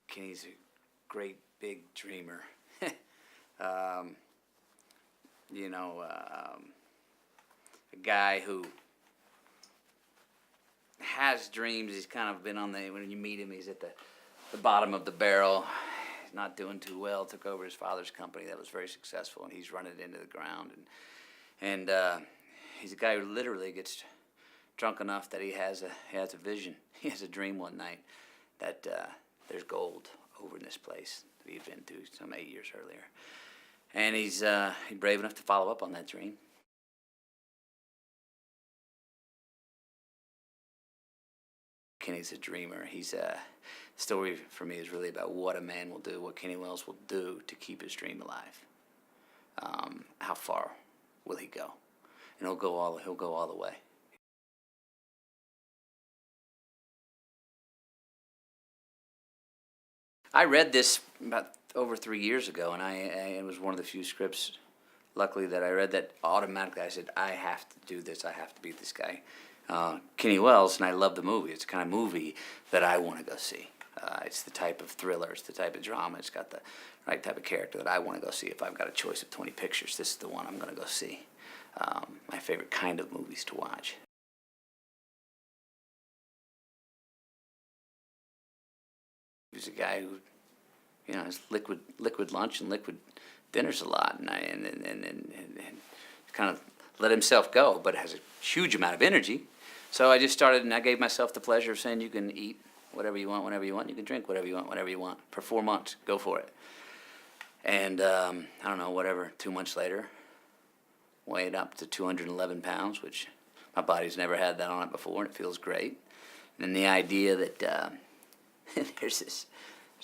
Kenny's a great big dreamer. You know, a guy who has dreams. He's kind of been on the, when you meet him, he's at the bottom of the barrel. He's not doing too well. Took over his father's company that was very successful, and he's running it into the ground. And he's a guy who literally gets drunk enough that he has a vision. He has a dream one night that there's gold over in this place that he'd been to some 8 years earlier. And he's brave enough to follow up on that dream. Kenny's a dreamer. He's the story for me is really about what a man will do, what Kenny Wells will do to keep his dream alive. How far will he go? And he'll go all the way. I read this about over 3 years ago, and it was one of the few scripts, luckily, that I read that automatically I said, I have to do this, I have to beat this guy. Kenny Wells, and I love the movie. It's the kind of movie that I want to go see. It's the type of thriller, it's the type of drama, it's got the right type of character that I want to go see. If I've got a choice of 20 pictures, this is the one I'm going to go see. My favorite kind of movies to watch. He was a guy who, you know, has liquid lunch and liquid dinners a lot, and kind of let himself go, but has a huge amount of energy. So I just started, and I gave myself the pleasure of saying, you can eat whatever you want, whenever you want. You can drink whatever you want, whenever you want. For 4 months, go for it. And I don't know, whatever, 2 months later, weighed up to 211 pounds, which my body's never had that on it before, and it feels great. And then the idea that there's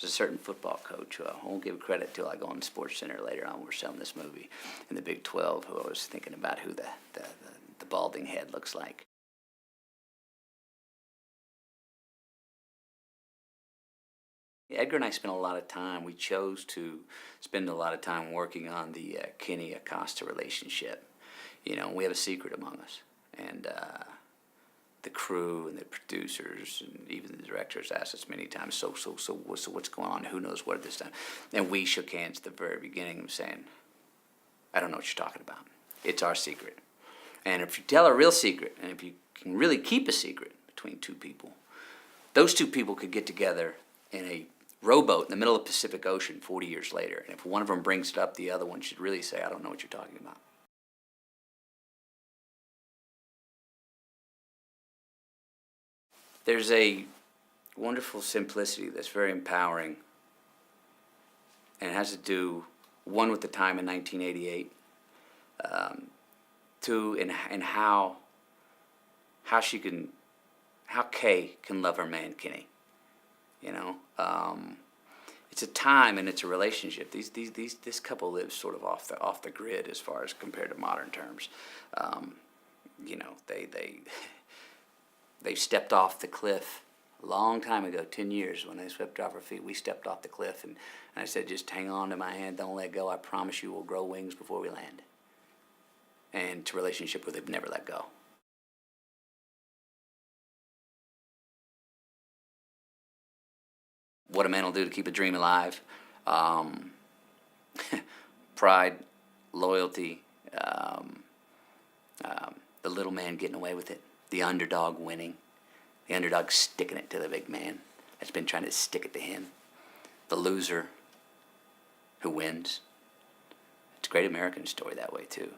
a certain football coach who I won't give credit till I go on the Sports Center later on. We're showing this movie in the Big 12, who I was thinking about who the balding head looks like. Edgar and I spent a lot of time, we chose to spend a lot of time working on the Kenny Acosta relationship. You know, we have a secret among us. And the crew and the producers and even the directors asked us many times, so what's going on? Who knows what at this time? And we shook hands at the very beginning of saying, I don't know what you're talking about. It's our secret. And if you tell a real secret, and if you can really keep a secret between two people, those two people could get together in a rowboat in the middle of the Pacific Ocean 40 years later. And if one of them brings it up, the other one should really say, I don't know what you're talking about. There's a wonderful simplicity that's very empowering, and it has to do, one, with the time in 1988, two, in how Kay can love her man Kenny. You know, it's a time and it's a relationship. This couple lives sort of off the grid as far as compared to modern terms. You know, they stepped off the cliff a long time ago, 10 years, when they swept off our feet. We stepped off the cliff, and I said, just hang on to my hand, don't let go. I promise you we'll grow wings before we land. And it's a relationship where they've never let go. What a man will do to keep a dream alive. Pride, loyalty, the little man getting away with it. The underdog winning, the underdog sticking it to the big man that's been trying to stick it to him, the loser who wins. It's a great American story that way too.